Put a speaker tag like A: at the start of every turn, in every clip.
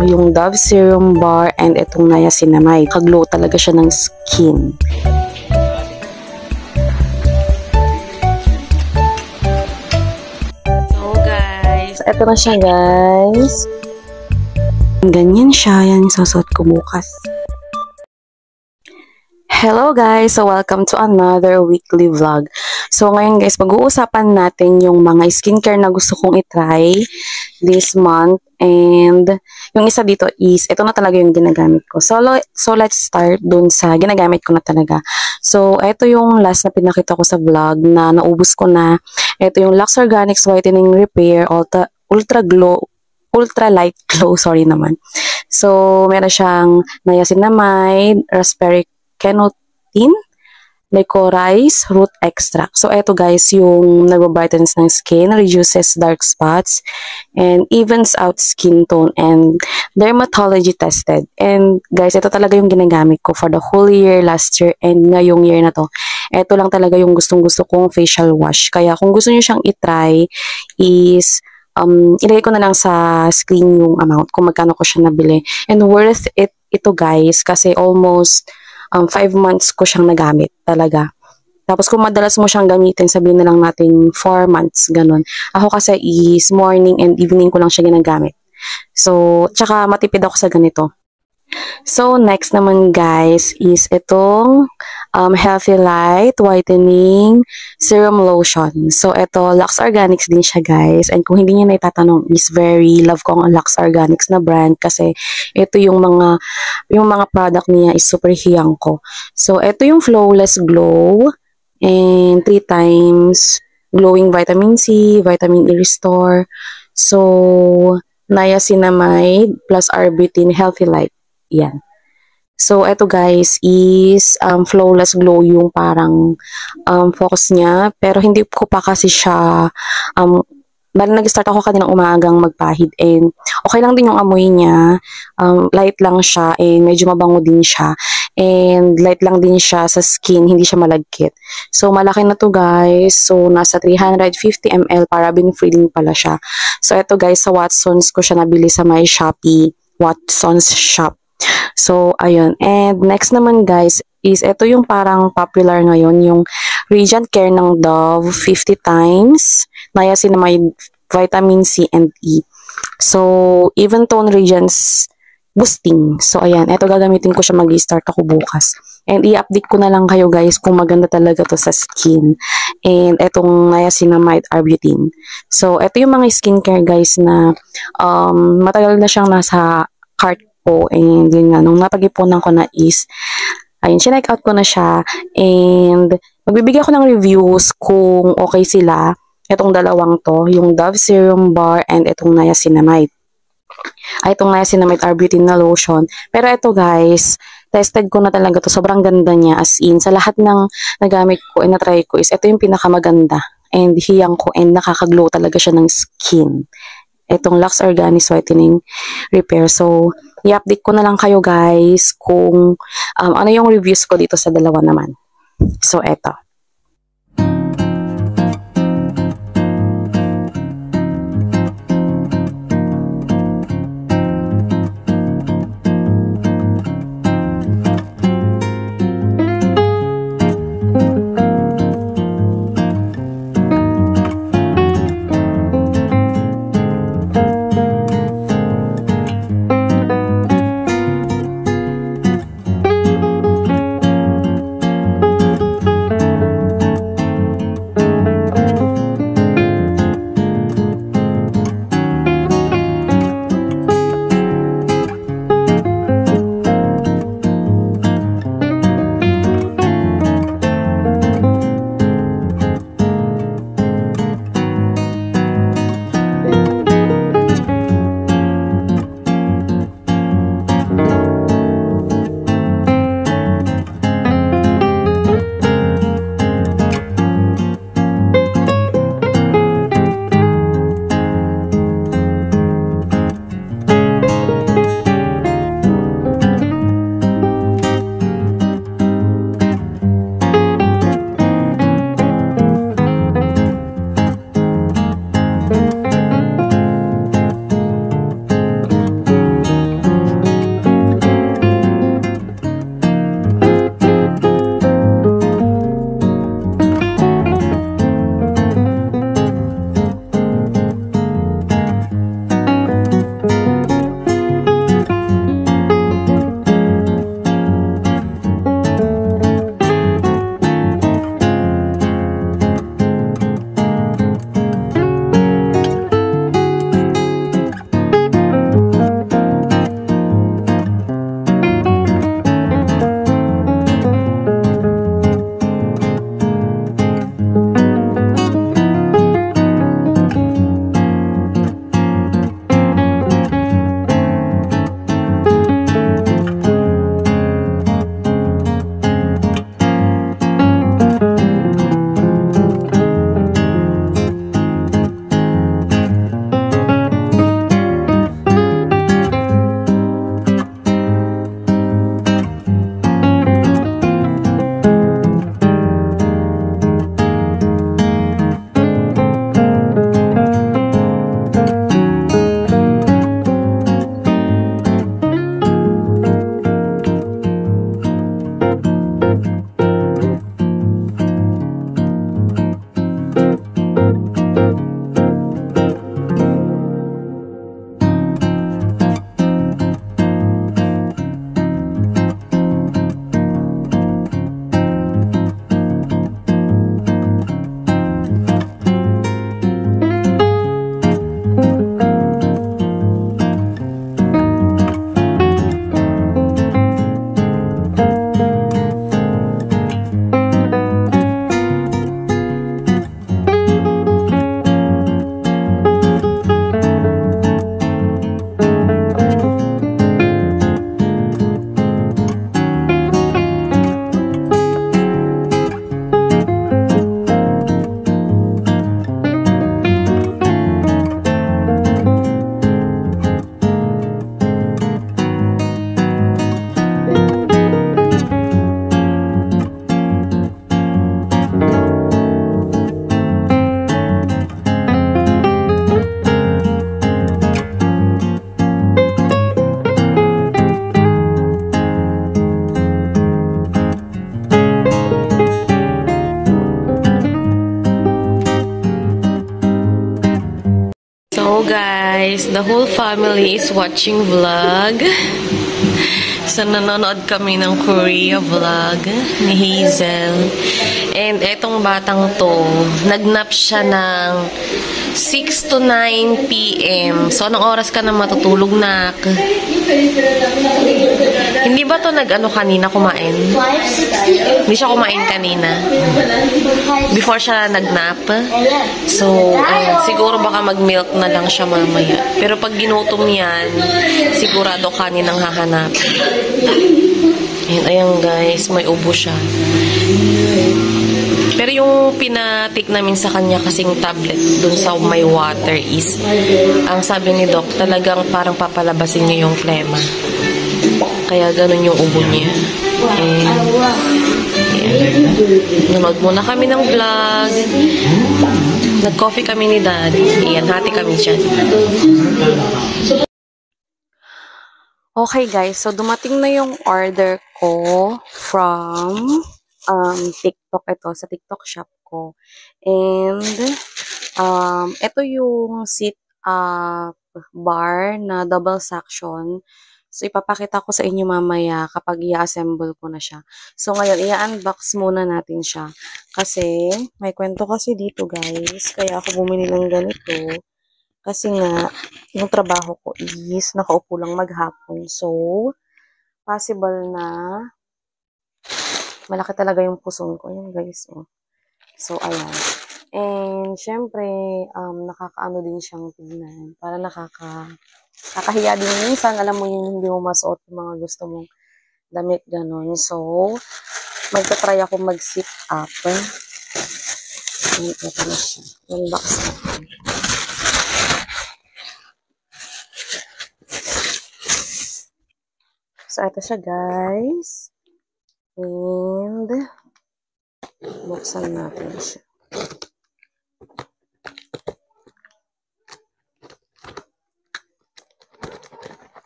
A: yung Dove Serum Bar and itong Niacinamide. Kaglow talaga siya ng skin. So guys, eto na siya guys. Ganyan siya. Yan yung susot ko bukas. Hello guys! So welcome to another weekly vlog. So ngayon guys, pag-uusapan natin yung mga skincare na gusto kong itry this month. And yung isa dito is, ito na talaga yung ginagamit ko. So let's start dun sa ginagamit ko na talaga. So ito yung last na pinakita ko sa vlog na naubos ko na. Ito yung Lux Organics Whitening Repair Ultra Light Glow. Sorry naman. So meron siyang niacinamide, raspberry Kenotine, licorice, root extract. So, eto guys, yung nagbabrightens ng skin, reduces dark spots, and evens out skin tone, and dermatology tested. And guys, ito talaga yung ginagamit ko for the whole year, last year, and ngayong year na to. Ito lang talaga yung gustong-gusto kong facial wash. Kaya kung gusto niyo siyang itry, is ilagay ko na lang sa screen yung amount kung magkano ko siya nabili. And worth it ito guys, kasi almost 5 months ko siyang nagamit talaga. Tapos kung madalas mo siyang gamitin, sabihin na lang natin 4 months, ganun. Ako kasi is morning and evening ko lang siya ginagamit. So, tsaka matipid ako sa ganito. So, next naman guys is itong Healthy Light Whitening Serum Lotion. So, ito, Lux Organics din siya guys. And kung hindi niyo na itatanong, is very love ko ang Lux Organics na brand kasi ito yung mga product niya is super hiyang ko. So, ito yung Flawless Glow and 3 times glowing vitamin C, vitamin E restore. So, niacinamide plus arbutin Healthy Light. Yan. So, eto guys is Flawless Glow yung parang focus niya. Pero hindi ko pa kasi siya bali nag-start ako kaninang umagang magpahid and okay lang din yung amoy niya. Light lang siya and medyo mabango din siya. And light lang din siya sa skin, hindi siya malagkit. So, malaki na to guys. So, nasa 350 ml, paraben free din pala siya. So, eto guys, sa Watsons ko siya nabili sa my Shopee, Watsons Shop. So, ayun. And next naman guys, is ito yung parang popular ngayon, yung Radiant Care ng Dove 50 times, niacinamide, vitamin C and E. So, even tone radiance boosting. So, ayan. Ito gagamitin ko siya, mag-start ako bukas. And i-update ko na lang kayo guys kung maganda talaga to sa skin. And etong niacinamide arbutin. So, ito yung mga skincare guys na matagal na siyang nasa cart ko. And yun nga, nung napag-ipunan ko na is, ayun, chinek out ko na siya. And magbibigay ako ng reviews kung okay sila. Itong dalawang to, yung Dove Serum Bar and itong niacinamide. Ay, itong niacinamide arbutin na lotion. Pero ito guys, tested ko na talaga to. Sobrang ganda niya. As in, sa lahat ng nagamit ko and na-try ko is ito yung pinakamaganda. And hiyang ko and nakakaglow talaga siya ng skin. Itong Lux Organics Whitening Repair. So, i-update ko na lang kayo guys kung ano yung reviews ko dito sa dalawa naman. So, eto. guys, the whole family is watching vlog. So, nanonood kami ng Korea vlog ni Hazel. And etong batang to, nagnap siya ng 6 to 9 p.m. So, anong oras ka na matutulog, nak? Hindi ba to nag-ano kanina kumain? Hindi siya kumain kanina. Before siya nagnap. So, ayan, siguro baka mag-milk na lang siya mamaya. Pero pag ginutom yan, sigurado kaninang hahanap. Ayan guys, may ubo siya. Pero yung pinatik namin sa kanya kasing tablet dun sa may water is, ang sabi ni Doc, talagang parang papalabasin niya yung plema. Kaya ganun yung ubo niya. And, nanood muna kami ng vlog. Nag-coffee kami ni Daddy. Ayan, hati kami dyan. Okay guys, so dumating na yung order ko from TikTok. Ito, sa TikTok shop ko. And ito yung sit-up bar na double suction. So ipapakita ko sa inyo mamaya kapag i-assemble ko na siya. So ngayon, i-unbox muna natin siya. Kasi may kwento kasi dito guys. Kaya ako bumili ng ganito. Kasi nga, yung trabaho ko is nakaupo lang maghapon. So, possible na malaki talaga yung puson ko. Ayan guys. Oh. So, ayan. And, syempre, nakakaano din siyang tignan. Para nakakahiya din minsan. Alam mo yun, hindi mo masuot yung mga gusto mong damit, ganun. So, magta-try ako mag-sit up. Ito na siya. Unbox natin. So, ito siya, guys. And, buksan natin siya.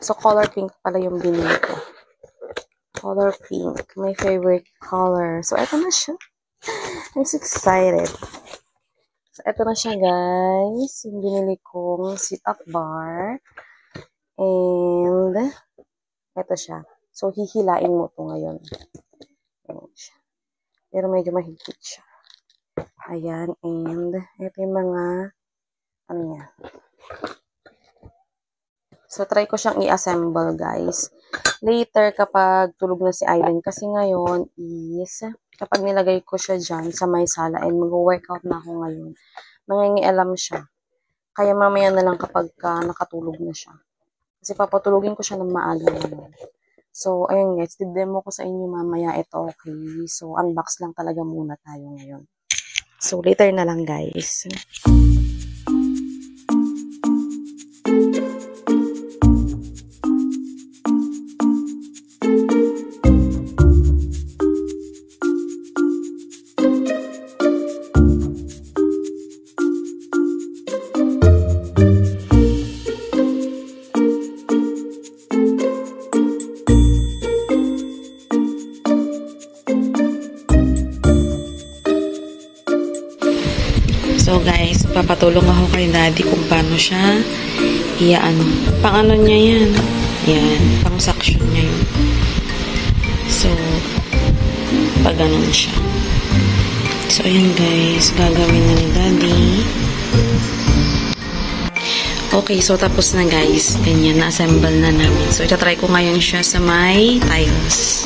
A: So, color pink pala yung binili ko. Color pink. My favorite color. So, ito na siya. I'm so excited. So, ito na siya, guys. Yung binili kong sit-up bar. And, ito siya. So, hihilain mo ito ngayon. Ayan siya. Pero medyo mahigpit siya. Ayan. And, ito yung mga, ano niya. So, try ko siyang i-assemble, guys. Later, kapag tulog na si Aiden. Kasi ngayon is, kapag nilagay ko siya dyan sa may sala and mag-workout na ako ngayon, nangingialam siya. Kaya mamaya na lang kapag nakatulog na siya. Kasi papatulugin ko siya ng maaga ngayon. So, ayun guys, didemo ko sa inyo mamaya ito, okay? So, unbox lang talaga muna tayo ngayon. So, later na lang guys. So guys, papatulong ako kay Daddy kung paano siya pang ano niya yan. Yan, pang suction niya yun. So, pag ganun siya. So, ayan guys, gagawin na ni Daddy. Okay, so tapos na guys. Ganyan, na-assemble na namin. So, itatry ko ngayon siya sa may tiles.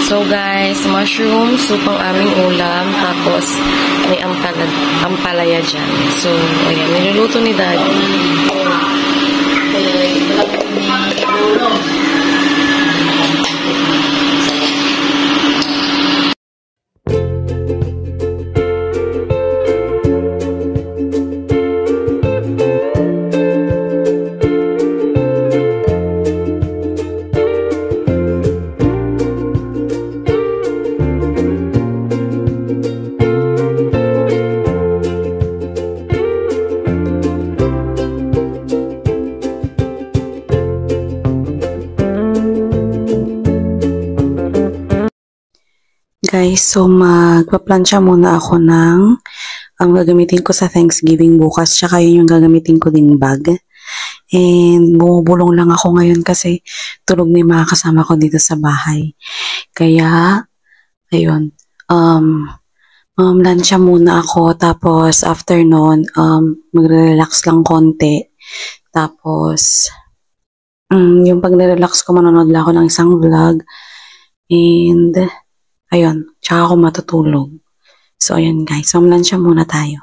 A: So guys, mushroom soup ang aming ulam, tapos may ampalaya dyan. So, ayan, niluluto ni Daddy. guys, so magpa-plancha muna ako ng gagamitin ko sa Thanksgiving bukas, tsaka yun yung gagamitin ko ding bag. And bumubulong lang ako ngayon kasi tulog na yung mga kasama ko dito sa bahay. Kaya, ayun, lansya muna ako, tapos after nun, magre-relax lang konti. Tapos, yung pag-relax ko, manonood lang ako ng isang vlog. And, ayun, tsaka ako matutulog. So, ayun guys, mamlansya muna tayo.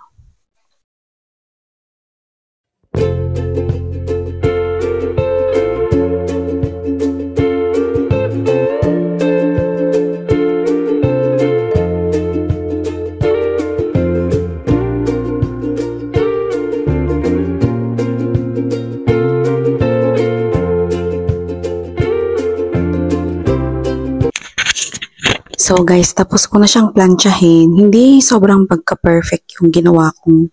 A: So guys, tapos ko na siyang planchahin. Hindi sobrang pagka-perfect yung ginawa kong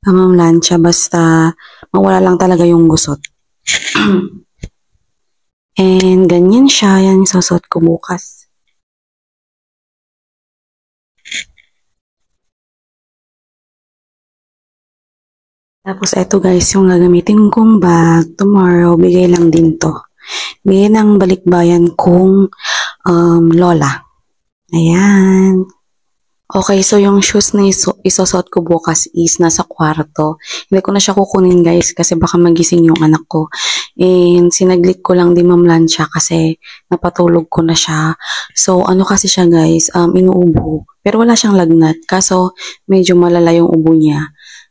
A: pamamlansya, basta mawala lang talaga yung gusot. And ganyan siya, yan yung susot ko bukas. Tapos eto guys, yung gagamitin kong bag tomorrow, bigay lang din to. Bigay ng balikbayan kong lola. Ayan. Okay, so yung shoes na isosot ko bukas is nasa kwarto. Hindi ko na siya kukunin guys kasi baka magising yung anak ko. And sinaglit ko lang din mamlansya kasi napatulog ko na siya. So ano kasi siya guys, inuubo. Pero wala siyang lagnat. Kaso medyo malala yung ubo niya.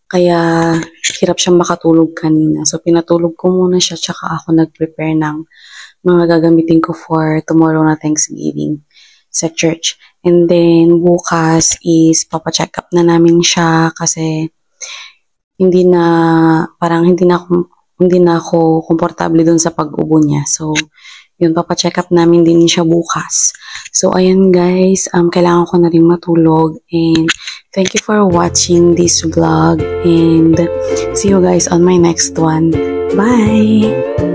A: Kaya hirap siyang makatulog kanina. So pinatulog ko muna siya, tsaka ako nag-prepare ng mga gagamitin ko for tomorrow na Thanksgiving sa church. And then bukas is papa-check up na namin siya kasi hindi na ako komportable dun sa pag-ubo niya. So yun, papa-check up namin din siya bukas. So ayan guys, kailangan ko na rin matulog, and thank you for watching this vlog, and see you guys on my next one. Bye!